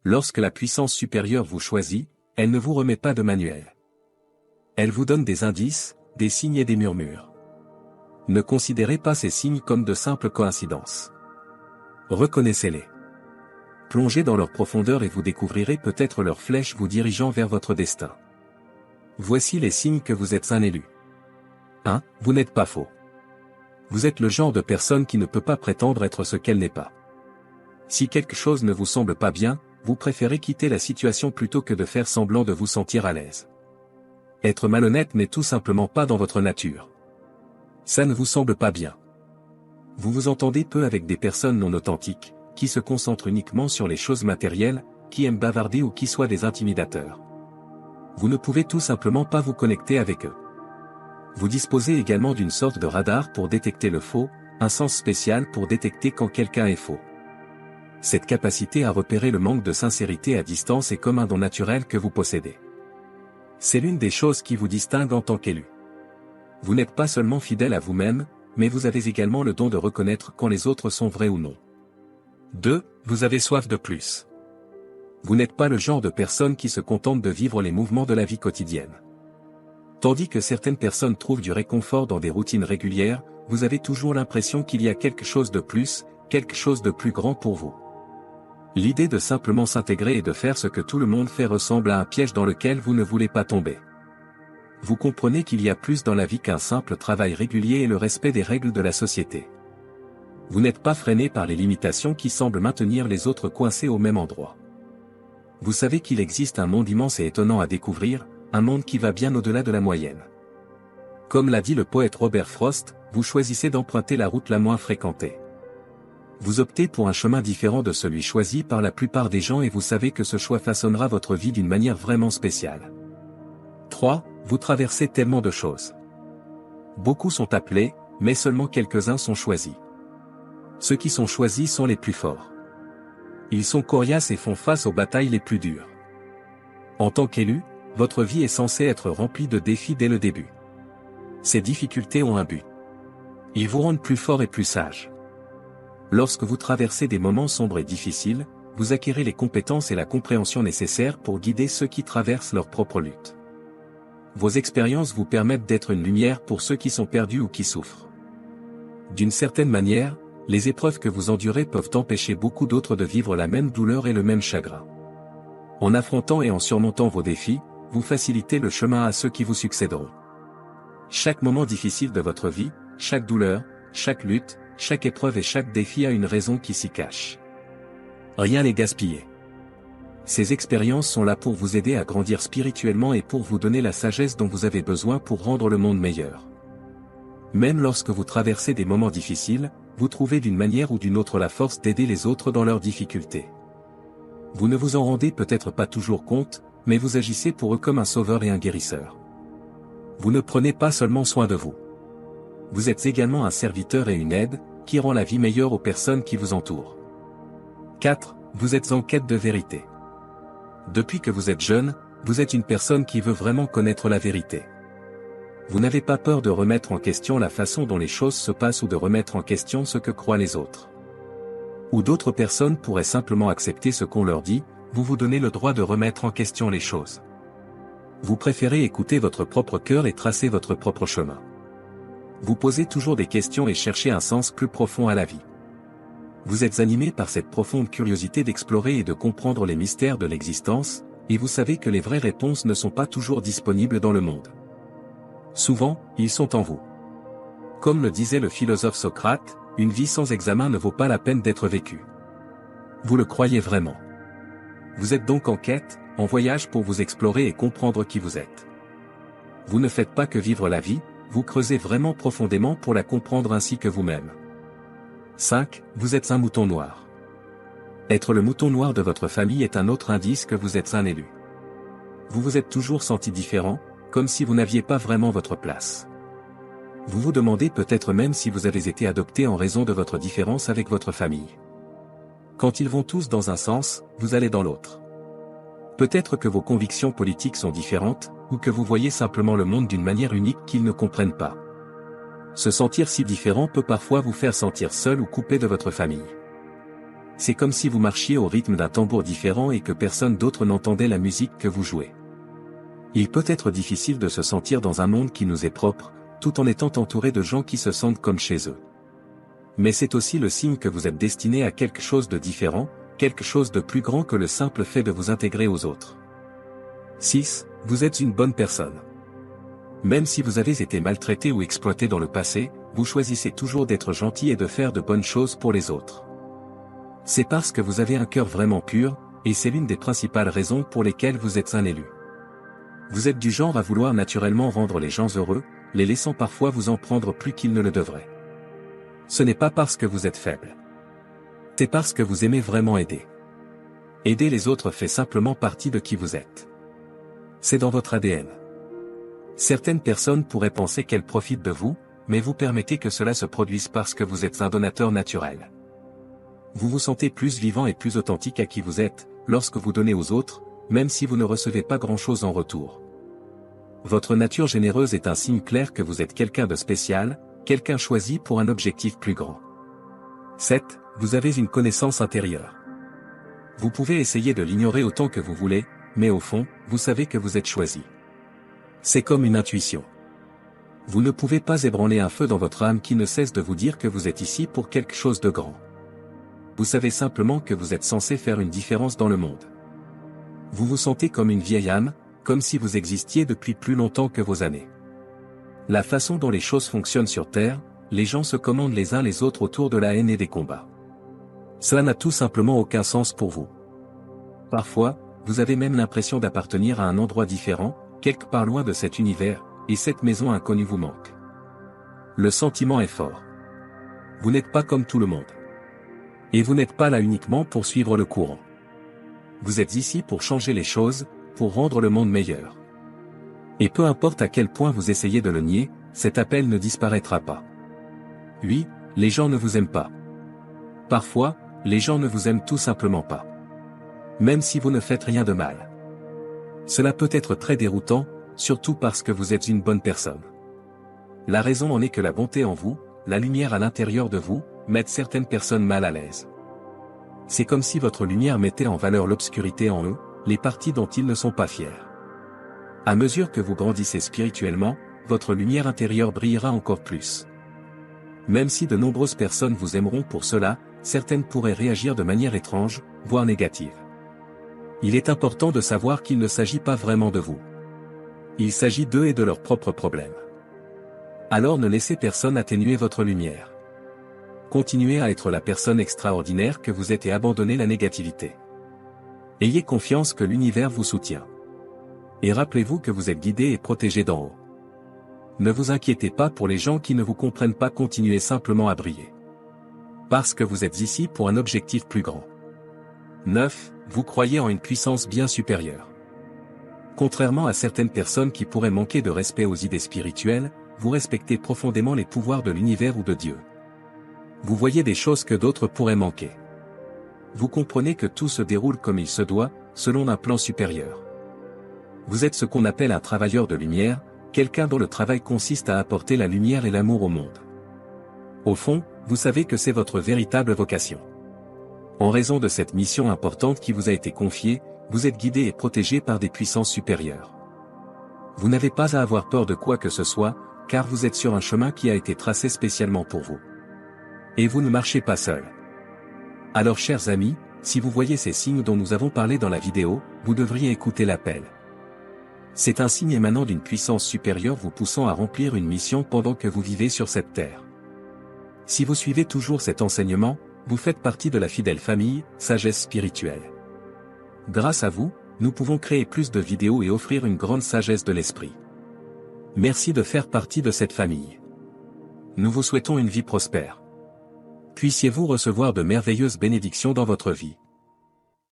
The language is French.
Lorsque la puissance supérieure vous choisit, elle ne vous remet pas de manuel. Elle vous donne des indices, des signes et des murmures. Ne considérez pas ces signes comme de simples coïncidences. Reconnaissez-les. Plongez dans leur profondeur et vous découvrirez peut-être leurs flèches vous dirigeant vers votre destin. Voici les signes que vous êtes un élu. 1. Vous n'êtes pas faux. Vous êtes le genre de personne qui ne peut pas prétendre être ce qu'elle n'est pas. Si quelque chose ne vous semble pas bien, vous préférez quitter la situation plutôt que de faire semblant de vous sentir à l'aise. Être malhonnête n'est tout simplement pas dans votre nature. Ça ne vous semble pas bien. Vous vous entendez peu avec des personnes non authentiques, qui se concentrent uniquement sur les choses matérielles, qui aiment bavarder ou qui soient des intimidateurs. Vous ne pouvez tout simplement pas vous connecter avec eux. Vous disposez également d'une sorte de radar pour détecter le faux, un sens spécial pour détecter quand quelqu'un est faux. Cette capacité à repérer le manque de sincérité à distance est comme un don naturel que vous possédez. C'est l'une des choses qui vous distingue en tant qu'élu. Vous n'êtes pas seulement fidèle à vous-même, mais vous avez également le don de reconnaître quand les autres sont vrais ou non. 2. Vous avez soif de plus. Vous n'êtes pas le genre de personne qui se contente de vivre les mouvements de la vie quotidienne. Tandis que certaines personnes trouvent du réconfort dans des routines régulières, vous avez toujours l'impression qu'il y a quelque chose de plus, quelque chose de plus grand pour vous. L'idée de simplement s'intégrer et de faire ce que tout le monde fait ressemble à un piège dans lequel vous ne voulez pas tomber. Vous comprenez qu'il y a plus dans la vie qu'un simple travail régulier et le respect des règles de la société. Vous n'êtes pas freiné par les limitations qui semblent maintenir les autres coincés au même endroit. Vous savez qu'il existe un monde immense et étonnant à découvrir, un monde qui va bien au-delà de la moyenne. Comme l'a dit le poète Robert Frost, vous choisissez d'emprunter la route la moins fréquentée. Vous optez pour un chemin différent de celui choisi par la plupart des gens et vous savez que ce choix façonnera votre vie d'une manière vraiment spéciale. 3. Vous traversez tellement de choses. Beaucoup sont appelés, mais seulement quelques-uns sont choisis. Ceux qui sont choisis sont les plus forts. Ils sont coriaces et font face aux batailles les plus dures. En tant qu'élu, votre vie est censée être remplie de défis dès le début. Ces difficultés ont un but. Ils vous rendent plus fort et plus sage. Lorsque vous traversez des moments sombres et difficiles, vous acquérez les compétences et la compréhension nécessaires pour guider ceux qui traversent leur propre lutte. Vos expériences vous permettent d'être une lumière pour ceux qui sont perdus ou qui souffrent. D'une certaine manière, les épreuves que vous endurez peuvent empêcher beaucoup d'autres de vivre la même douleur et le même chagrin. En affrontant et en surmontant vos défis, vous facilitez le chemin à ceux qui vous succéderont. Chaque moment difficile de votre vie, chaque douleur, chaque lutte, chaque épreuve et chaque défi a une raison qui s'y cache. Rien n'est gaspillé. Ces expériences sont là pour vous aider à grandir spirituellement et pour vous donner la sagesse dont vous avez besoin pour rendre le monde meilleur. Même lorsque vous traversez des moments difficiles, vous trouvez d'une manière ou d'une autre la force d'aider les autres dans leurs difficultés. Vous ne vous en rendez peut-être pas toujours compte, mais vous agissez pour eux comme un sauveur et un guérisseur. Vous ne prenez pas seulement soin de vous. Vous êtes également un serviteur et une aide, qui rend la vie meilleure aux personnes qui vous entourent. 4. Vous êtes en quête de vérité. Depuis que vous êtes jeune, vous êtes une personne qui veut vraiment connaître la vérité. Vous n'avez pas peur de remettre en question la façon dont les choses se passent ou de remettre en question ce que croient les autres. Ou d'autres personnes pourraient simplement accepter ce qu'on leur dit, vous vous donnez le droit de remettre en question les choses. Vous préférez écouter votre propre cœur et tracer votre propre chemin. Vous posez toujours des questions et cherchez un sens plus profond à la vie. Vous êtes animé par cette profonde curiosité d'explorer et de comprendre les mystères de l'existence, et vous savez que les vraies réponses ne sont pas toujours disponibles dans le monde. Souvent, ils sont en vous. Comme le disait le philosophe Socrate, une vie sans examen ne vaut pas la peine d'être vécue. Vous le croyez vraiment. Vous êtes donc en quête, en voyage pour vous explorer et comprendre qui vous êtes. Vous ne faites pas que vivre la vie, vous creusez vraiment profondément pour la comprendre ainsi que vous-même. 5. Vous êtes un mouton noir. Être le mouton noir de votre famille est un autre indice que vous êtes un élu. Vous vous êtes toujours senti différent, comme si vous n'aviez pas vraiment votre place. Vous vous demandez peut-être même si vous avez été adopté en raison de votre différence avec votre famille. Quand ils vont tous dans un sens, vous allez dans l'autre. Peut-être que vos convictions politiques sont différentes, ou que vous voyez simplement le monde d'une manière unique qu'ils ne comprennent pas. Se sentir si différent peut parfois vous faire sentir seul ou coupé de votre famille. C'est comme si vous marchiez au rythme d'un tambour différent et que personne d'autre n'entendait la musique que vous jouez. Il peut être difficile de se sentir dans un monde qui nous est propre, tout en étant entouré de gens qui se sentent comme chez eux. Mais c'est aussi le signe que vous êtes destiné à quelque chose de différent, quelque chose de plus grand que le simple fait de vous intégrer aux autres. 6. Vous êtes une bonne personne. Même si vous avez été maltraité ou exploité dans le passé, vous choisissez toujours d'être gentil et de faire de bonnes choses pour les autres. C'est parce que vous avez un cœur vraiment pur, et c'est l'une des principales raisons pour lesquelles vous êtes un élu. Vous êtes du genre à vouloir naturellement rendre les gens heureux, les laissant parfois vous en prendre plus qu'ils ne le devraient. Ce n'est pas parce que vous êtes faible. C'est parce que vous aimez vraiment aider. Aider les autres fait simplement partie de qui vous êtes. C'est dans votre ADN. Certaines personnes pourraient penser qu'elles profitent de vous, mais vous permettez que cela se produise parce que vous êtes un donateur naturel. Vous vous sentez plus vivant et plus authentique à qui vous êtes, lorsque vous donnez aux autres, même si vous ne recevez pas grand-chose en retour. Votre nature généreuse est un signe clair que vous êtes quelqu'un de spécial, quelqu'un choisi pour un objectif plus grand. 7. Vous avez une connaissance intérieure. Vous pouvez essayer de l'ignorer autant que vous voulez, mais au fond, vous savez que vous êtes choisi. C'est comme une intuition. Vous ne pouvez pas ébranler un feu dans votre âme qui ne cesse de vous dire que vous êtes ici pour quelque chose de grand. Vous savez simplement que vous êtes censé faire une différence dans le monde. Vous vous sentez comme une vieille âme, comme si vous existiez depuis plus longtemps que vos années. La façon dont les choses fonctionnent sur Terre, les gens se commandent les uns les autres autour de la haine et des combats. Cela n'a tout simplement aucun sens pour vous. Parfois, vous avez même l'impression d'appartenir à un endroit différent, quelque part loin de cet univers, et cette maison inconnue vous manque. Le sentiment est fort. Vous n'êtes pas comme tout le monde. Et vous n'êtes pas là uniquement pour suivre le courant. Vous êtes ici pour changer les choses, pour rendre le monde meilleur. Et peu importe à quel point vous essayez de le nier, cet appel ne disparaîtra pas. Oui, les gens ne vous aiment pas. Parfois, les gens ne vous aiment tout simplement pas. Même si vous ne faites rien de mal. Cela peut être très déroutant, surtout parce que vous êtes une bonne personne. La raison en est que la bonté en vous, la lumière à l'intérieur de vous, mettent certaines personnes mal à l'aise. C'est comme si votre lumière mettait en valeur l'obscurité en eux, les parties dont ils ne sont pas fiers. À mesure que vous grandissez spirituellement, votre lumière intérieure brillera encore plus. Même si de nombreuses personnes vous aimeront pour cela, certaines pourraient réagir de manière étrange, voire négative. Il est important de savoir qu'il ne s'agit pas vraiment de vous. Il s'agit d'eux et de leurs propres problèmes. Alors ne laissez personne atténuer votre lumière. Continuez à être la personne extraordinaire que vous êtes et abandonnez la négativité. Ayez confiance que l'univers vous soutient. Et rappelez-vous que vous êtes guidé et protégé d'en haut. Ne vous inquiétez pas pour les gens qui ne vous comprennent pas, continuez simplement à briller. Parce que vous êtes ici pour un objectif plus grand. 9. Vous croyez en une puissance bien supérieure. Contrairement à certaines personnes qui pourraient manquer de respect aux idées spirituelles, vous respectez profondément les pouvoirs de l'univers ou de Dieu. Vous voyez des choses que d'autres pourraient manquer. Vous comprenez que tout se déroule comme il se doit, selon un plan supérieur. Vous êtes ce qu'on appelle un travailleur de lumière, quelqu'un dont le travail consiste à apporter la lumière et l'amour au monde. Au fond, vous savez que c'est votre véritable vocation. En raison de cette mission importante qui vous a été confiée, vous êtes guidé et protégé par des puissances supérieures. Vous n'avez pas à avoir peur de quoi que ce soit, car vous êtes sur un chemin qui a été tracé spécialement pour vous. Et vous ne marchez pas seul. Alors chers amis, si vous voyez ces signes dont nous avons parlé dans la vidéo, vous devriez écouter l'appel. C'est un signe émanant d'une puissance supérieure vous poussant à remplir une mission pendant que vous vivez sur cette terre. Si vous suivez toujours cet enseignement, vous faites partie de la fidèle famille, Sagesse Spirituelle. Grâce à vous, nous pouvons créer plus de vidéos et offrir une grande sagesse de l'esprit. Merci de faire partie de cette famille. Nous vous souhaitons une vie prospère. Puissiez-vous recevoir de merveilleuses bénédictions dans votre vie.